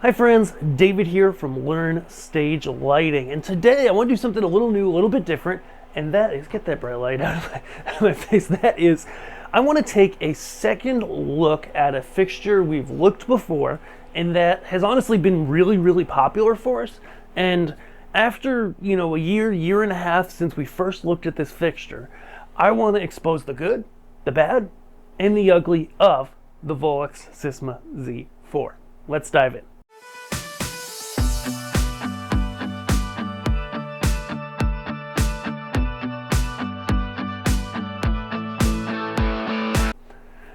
Hi friends, David here from Learn Stage Lighting, and today I want to do something a little new, a little bit different, and that is, get that bright light out of my face, that is, I want to take a second look at a fixture we've looked before, and that has honestly been really popular for us, and after, a year and a half since we first looked at this fixture, I want to expose the good, the bad, and the ugly of the Volux Sisma Z4. Let's dive in.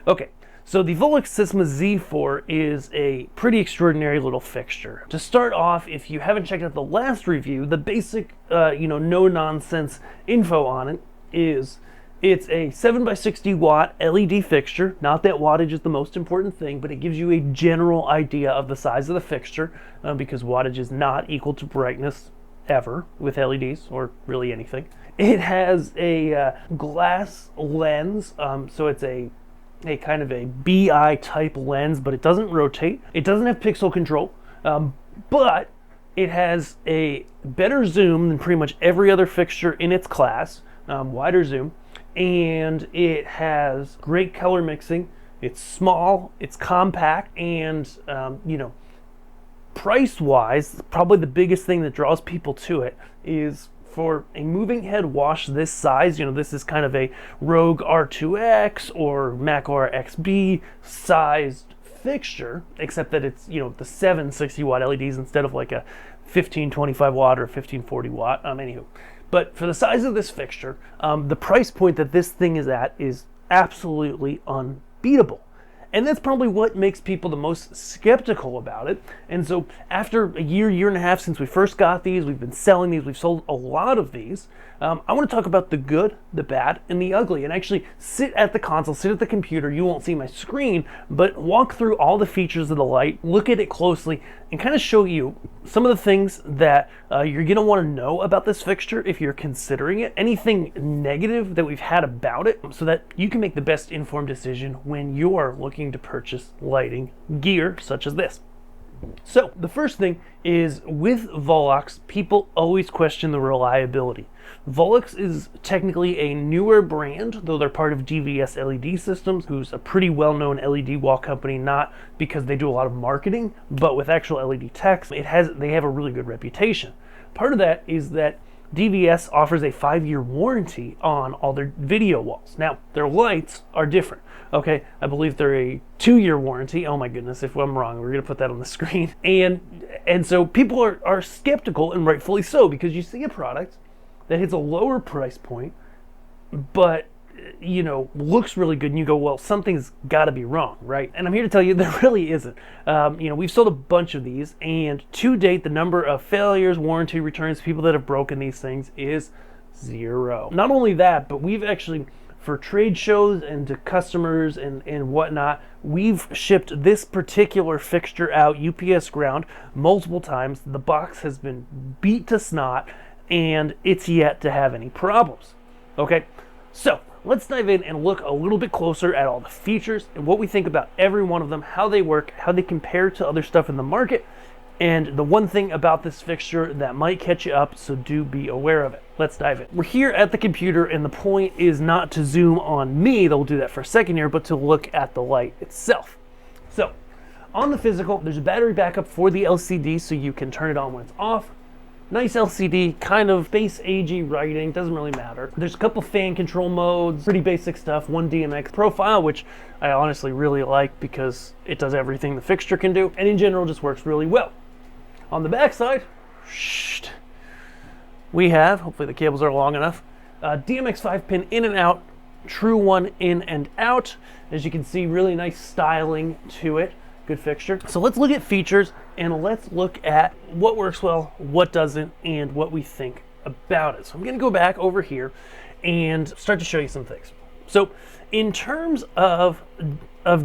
Okay, so the Volux Sisma Z4 is a pretty extraordinary little fixture. To start off, if you haven't checked out the last review, the basic, no-nonsense info on it is it's a 7x60 watt LED fixture. Not that wattage is the most important thing, but it gives you a general idea of the size of the fixture because wattage is not equal to brightness ever with LEDs or really anything. It has a glass lens, so it's a kind of a BI type lens, but it doesn't rotate. It doesn't have pixel control, but it has a better zoom than pretty much every other fixture in its class, wider zoom, and it has great color mixing. It's small, it's compact, and price-wise, probably the biggest thing that draws people to it is for a moving head wash this size, this is kind of a Rogue R2X or Mac Aura XB sized fixture, except that it's, the 760 watt LEDs instead of like a 1525 watt or 1540 watt, anywho. But for the size of this fixture, the price point that this thing is at is absolutely unbeatable. And that's probably what makes people the most skeptical about it. And so after a year and a half since we first got these, we've been selling these, we've sold a lot of these. I want to talk about the good, the bad, and the ugly, and actually sit at the console, sit at the computer. You won't see my screen, but walk through all the features of the light, look at it closely, and kind of show you some of the things that you're going to want to know about this fixture if you're considering it, anything negative that we've had about it, so that you can make the best informed decision when you're looking to purchase lighting gear such as this. So the first thing is, with Volux, people always question the reliability. Volux is technically a newer brand, though they're part of DVS LED Systems, who's a pretty well-known LED wall company, not because they do a lot of marketing, but with actual LED techs, they have a really good reputation. Part of that is that DVS offers a 5-year warranty on all their video walls. Now, their lights are different. Okay, I believe they're a 2-year warranty. Oh my goodness, if I'm wrong, we're gonna put that on the screen. And so people are skeptical, and rightfully so, because you see a product that hits a lower price point, but looks really good, and you go, well, something's gotta be wrong, right? And I'm here to tell you there really isn't. We've sold a bunch of these, and to date, the number of failures, warranty returns, people that have broken these things is 0. Not only that, but we've actually, for trade shows and to customers and whatnot, we've shipped this particular fixture out UPS ground multiple times. The box has been beat to snot, and it's yet to have any problems. Okay, so let's dive in and look a little bit closer at all the features and what we think about every one of them, how they work, how they compare to other stuff in the market, and the one thing about this fixture that might catch you up, so do be aware of it. Let's dive in. We're here at the computer, and the point is not to zoom on me, they'll do that for a second here, but to look at the light itself. So, on the physical, there's a battery backup for the LCD, so you can turn it on when it's off. Nice LCD, kind of base agey writing, doesn't really matter. There's a couple fan control modes, pretty basic stuff, one DMX profile, which I honestly really like because it does everything the fixture can do, and in general just works really well. On the back side, we have, hopefully the cables are long enough, DMX 5-pin in and out, true 1 in and out. As you can see, really nice styling to it. Good fixture. So let's look at features, and let's look at what works well, what doesn't, and what we think about it. So I'm gonna go back over here and start to show you some things. So in terms of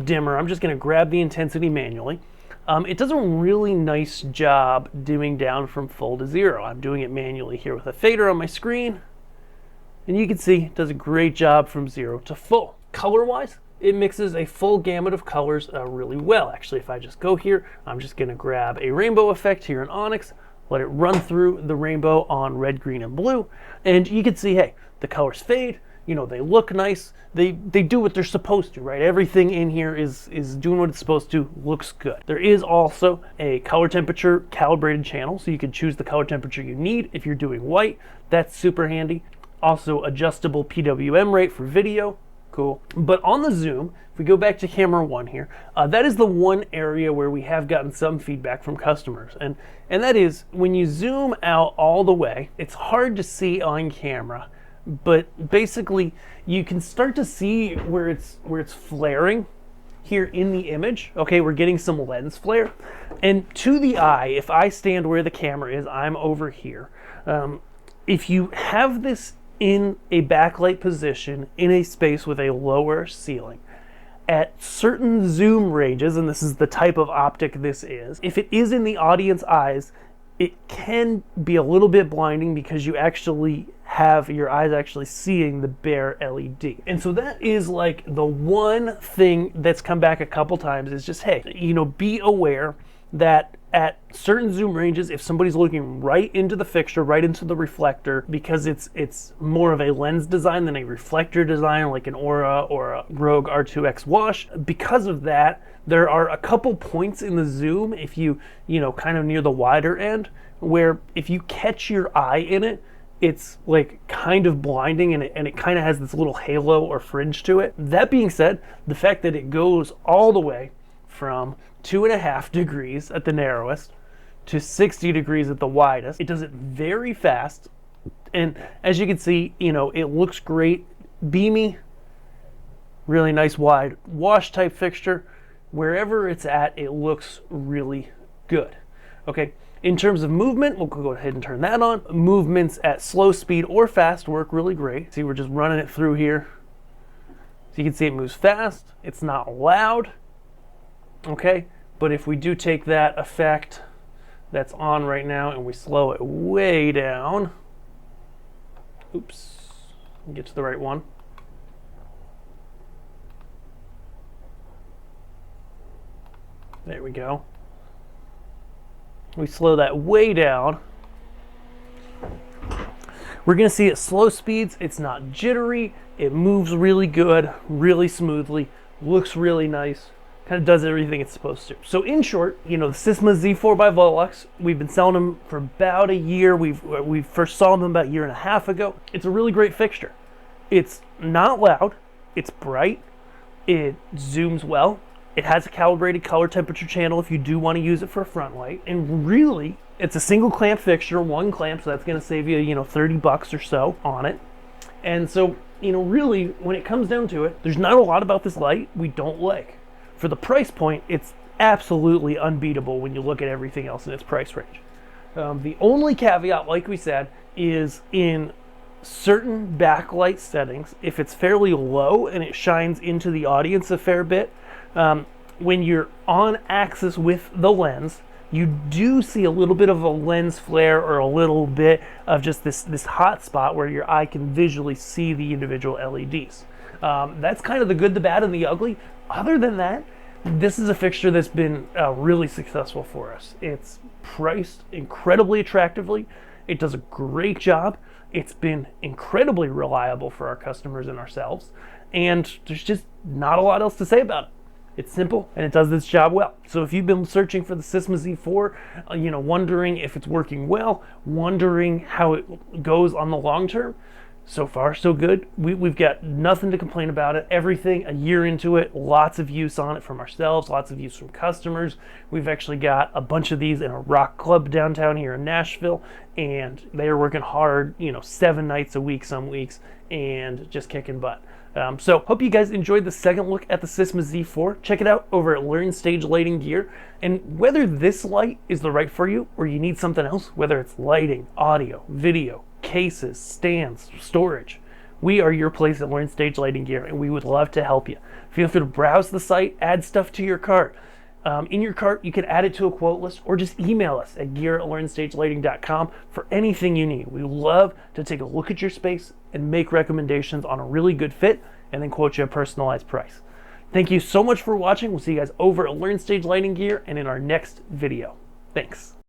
dimmer, I'm just gonna grab the intensity manually. It does a really nice job dimming down from full to 0. I'm doing it manually here with a fader on my screen, and you can see it does a great job from 0 to full. Color-wise, it mixes a full gamut of colors really well. Actually, if I just go here, I'm just going to grab a rainbow effect here in Onyx, let it run through the rainbow on red, green, and blue, and you can see, hey, the colors fade, you know, they look nice, they do what they're supposed to, right? Everything in here is doing what it's supposed to, looks good. There is also a color temperature calibrated channel, so you can choose the color temperature you need. If you're doing white, that's super handy. Also adjustable PWM rate for video, cool. But on the zoom, if we go back to camera 1 here, that is the one area where we have gotten some feedback from customers, and that is when you zoom out all the way, it's hard to see on camera, but basically you can start to see where it's flaring here in the image. Okay, we're getting some lens flare, and to the eye, if I stand where the camera is, I'm over here. If you have this in a backlight position in a space with a lower ceiling, at certain zoom ranges, and this is the type of optic this is, if it is in the audience eyes, it can be a little bit blinding because you actually have your eyes actually seeing the bare LED. And so that is like the one thing that's come back a couple times is just, hey, you know, be aware that at certain zoom ranges, if somebody's looking right into the fixture, right into the reflector, because it's more of a lens design than a reflector design, like an Aura or a Rogue R2X wash, because of that, there are a couple points in the zoom, if you know, kind of near the wider end, where if you catch your eye in it, it's like kind of blinding, and it kind of has this little halo or fringe to it. That being said, the fact that it goes all the way from 2.5 degrees at the narrowest to 60 degrees at the widest, it does it very fast, and as you can see, you know, it looks great, beamy, really nice wide wash type fixture. Wherever it's at, it looks really good. Okay, in terms of movement, we'll go ahead and turn that on. Movements at slow speed or fast work really great. See, we're just running it through here. So you can see it moves fast. It's not loud. Okay, but if we do take that effect that's on right now and we slow it way down, oops, get to the right one. There we go. We slow that way down. We're gonna see at slow speeds, it's not jittery, it moves really good, really smoothly, looks really nice, kind of does everything it's supposed to. So in short, you know, the Sisma Z4 by Volux, we've been selling them for about a year. We first saw them about 1.5 years ago. It's a really great fixture. It's not loud, it's bright, it zooms well, it has a calibrated color temperature channel if you do want to use it for a front light, and really, it's a single clamp fixture, one clamp, so that's going to save you, you know, $30 or so on it. And so, you know, really, when it comes down to it, there's not a lot about this light we don't like. For the price point, it's absolutely unbeatable when you look at everything else in its price range. The only caveat, like we said, is in certain backlight settings, if it's fairly low and it shines into the audience a fair bit, when you're on axis with the lens, you do see a little bit of a lens flare or a little bit of just this hot spot where your eye can visually see the individual LEDs. That's kind of the good, the bad, and the ugly. Other than that, this is a fixture that's been really successful for us. It's priced incredibly attractively. It does a great job. It's been incredibly reliable for our customers and ourselves. And there's just not a lot else to say about it. It's simple and it does this job well. So if you've been searching for the Sisma Z4, you know, wondering if it's working well, wondering how it goes on the long term, so far so good. We've got nothing to complain about it. Everything a year into it, lots of use on it from ourselves, lots of use from customers. We've actually got a bunch of these in a rock club downtown here in Nashville, and they are working hard, you know, 7 nights a week some weeks, and just kicking butt. So hope you guys enjoyed the second look at the Sisma Z4. Check it out over at Learn Stage Lighting Gear. And whether this light is the right for you or you need something else, whether it's lighting, audio, video, cases, stands, storage, we are your place at Learn Stage Lighting Gear, and we would love to help you. Feel free to browse the site, add stuff to your cart. In your cart, you can add it to a quote list or just email us at gear@learnstagelighting.com for anything you need. We love to take a look at your space and make recommendations on a really good fit and then quote you a personalized price. Thank you so much for watching. We'll see you guys over at Learn Stage Lighting Gear and in our next video. Thanks.